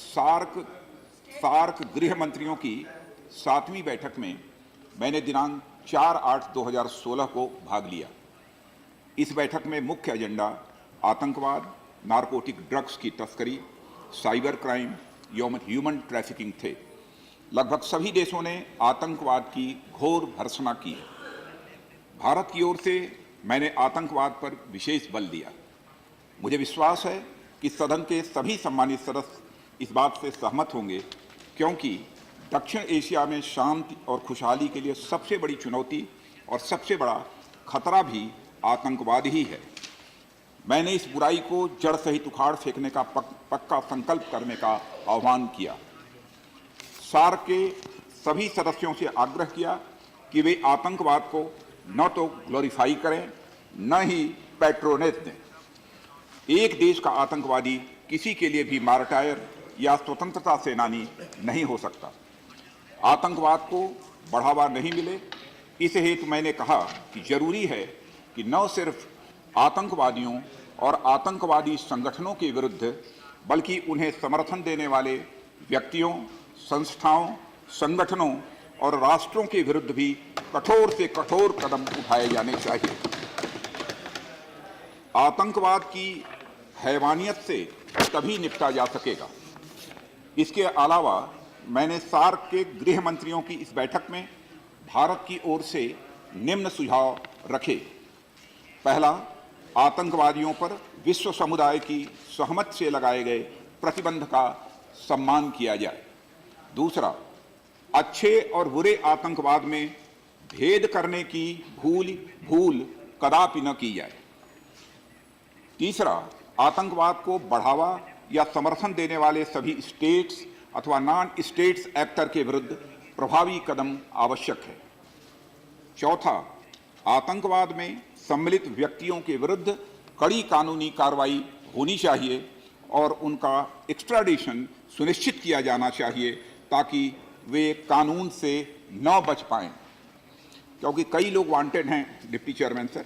SAARC SAARC गृह मंत्रियों की 7वीं बैठक में मैंने दिनांक 4/8/2016 को भाग लिया। इस बैठक में मुख्य एजेंडा आतंकवाद, नारकोटिक ड्रग्स की तस्करी, साइबर क्राइम एवं ह्यूमन ट्रैफिकिंग थे। लगभग सभी देशों ने आतंकवाद की घोर भर्त्सना की है। भारत की ओर से मैंने आतंकवाद पर विशेष बल दिया। मुझे विश्वास है कि सदन के सभी सम्मानित सदस्य इस बात से सहमत होंगे, क्योंकि दक्षिण एशिया में शांति और खुशहाली के लिए सबसे बड़ी चुनौती और सबसे बड़ा खतरा भी आतंकवाद ही है। मैंने इस बुराई को जड़ सहित उखाड़ फेंकने का पक्का संकल्प करने का आह्वान किया। सार्क के सभी सदस्यों से आग्रह किया कि वे आतंकवाद को न तो ग्लोरीफाई करें, न ही पैट्रोनेज दें। एक देश का आतंकवादी किसी के लिए भी मार्टायर या स्वतंत्रता सेनानी नहीं हो सकता। आतंकवाद को बढ़ावा नहीं मिले, इस हेतु मैंने कहा कि जरूरी है कि न सिर्फ आतंकवादियों और आतंकवादी संगठनों के विरुद्ध, बल्कि उन्हें समर्थन देने वाले व्यक्तियों, संस्थाओं, संगठनों और राष्ट्रों के विरुद्ध भी कठोर से कठोर कदम उठाए जाने चाहिए। आतंकवाद की हैवानियत से तभी निपटा जा सकेगा। इसके अलावा मैंने सार्क के गृह मंत्रियों की इस बैठक में भारत की ओर से निम्न सुझाव रखे। पहला, आतंकवादियों पर विश्व समुदाय की सहमति से लगाए गए प्रतिबंध का सम्मान किया जाए। दूसरा, अच्छे और बुरे आतंकवाद में भेद करने की भूल कदापि न की जाए। तीसरा, आतंकवाद को बढ़ावा या समर्थन देने वाले सभी स्टेट्स अथवा नॉन स्टेट्स एक्टर के विरुद्ध प्रभावी कदम आवश्यक है। चौथा, आतंकवाद में सम्मिलित व्यक्तियों के विरुद्ध कड़ी कानूनी कार्रवाई होनी चाहिए और उनका एक्स्ट्राडिशन सुनिश्चित किया जाना चाहिए, ताकि वे कानून से न बच पाएं, क्योंकि कई लोग वांटेड हैं डिप्टी चेयरमैन सर।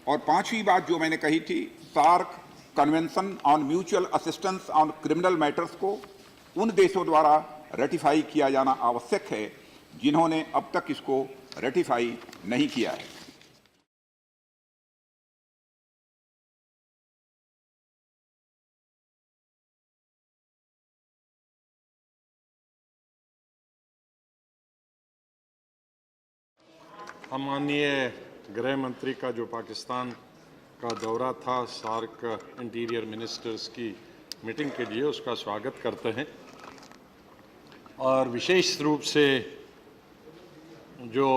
और पांचवी बात जो मैंने कही थी, SAARC convention on mutual assistance on criminal matters को उन देशों द्वारा रेटिफाई किया जाना आवश्यक है जिन्होंने अब तक इसको रेटिफाई नहीं किया है। माननीय गृह मंत्री का जो पाकिस्तान का दौरा था सार्क इंटीरियर मिनिस्टर्स की मीटिंग के लिए, उसका स्वागत करते हैं। और विशेष रूप से जो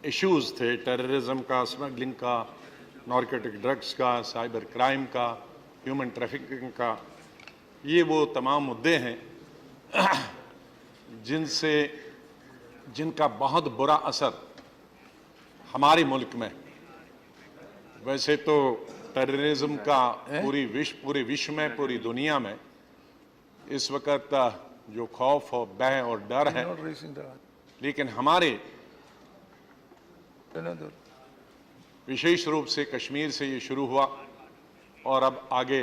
इश्यूज़ थे, टेररिज्म का, स्मगलिंग का, नारकोटिक ड्रग्स का, साइबर क्राइम का, ह्यूमन ट्रैफिकिंग का, ये वो तमाम मुद्दे हैं जिनका बहुत बुरा असर हमारे मुल्क में, वैसे तो टेररिज्म का पूरे विश्व में, पूरी दुनिया में इस वक्त जो खौफ और भय और डर है, लेकिन हमारे विशेष रूप से कश्मीर से ये शुरू हुआ और अब आगे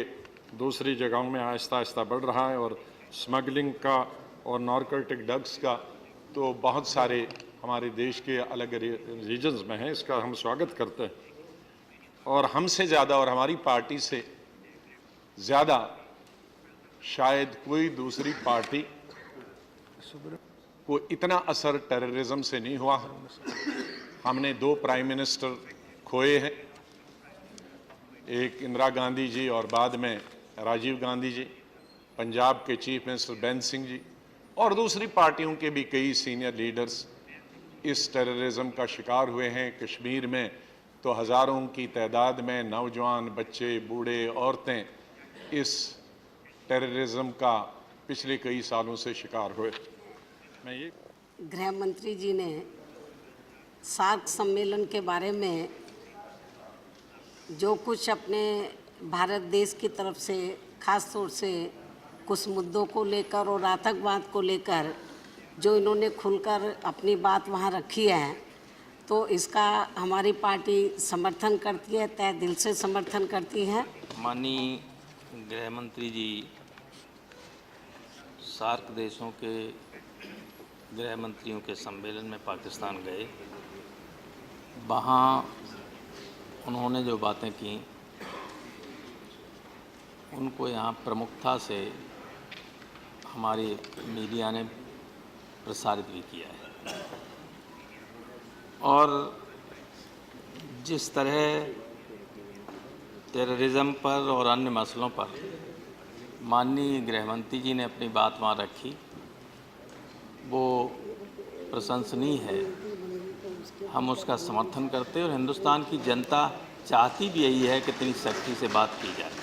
दूसरी जगहों में आहिस्ता आहिस्ता बढ़ रहा है। और स्मगलिंग का और नारकोटिक ड्रग्स का तो बहुत सारे हमारे देश के अलग रीजन्स में है। इसका हम स्वागत करते हैं। और हमसे ज़्यादा और हमारी पार्टी से ज़्यादा शायद कोई दूसरी पार्टी को इतना असर टेररिज्म से नहीं हुआ। हमने 2 प्राइम मिनिस्टर खोए हैं, एक इंदिरा गांधी जी और बाद में राजीव गांधी जी, पंजाब के chief minister Ben Singh ji, और दूसरी पार्टियों के भी कई सीनियर लीडर्स इस टेररिज्म का शिकार हुए हैं। कश्मीर में तो हज़ारों की तादाद में नौजवान, बच्चे, बूढ़े, औरतें इस टेररिज्म का पिछले कई सालों से शिकार हुए। मैं ये गृह मंत्री जी ने सार्क सम्मेलन के बारे में जो कुछ अपने भारत देश की तरफ से खास तौर से कुछ मुद्दों को लेकर और आतंकवाद को लेकर जो इन्होंने खुलकर अपनी बात वहाँ रखी है, तो इसका हमारी पार्टी समर्थन करती है, तहे दिल से समर्थन करती है। माननीय गृह मंत्री जी सार्क देशों के गृह मंत्रियों के सम्मेलन में पाकिस्तान गए, वहाँ उन्होंने जो बातें की उनको यहाँ प्रमुखता से हमारी मीडिया ने प्रसारित भी किया है। और जिस तरह टेररिज्म पर और अन्य मसलों पर माननीय गृहमंत्री जी ने अपनी बात वहाँ रखी, वो प्रशंसनीय है। हम उसका समर्थन करते हैं और हिंदुस्तान की जनता चाहती भी यही है कि इतनी सख्ती से बात की जाए।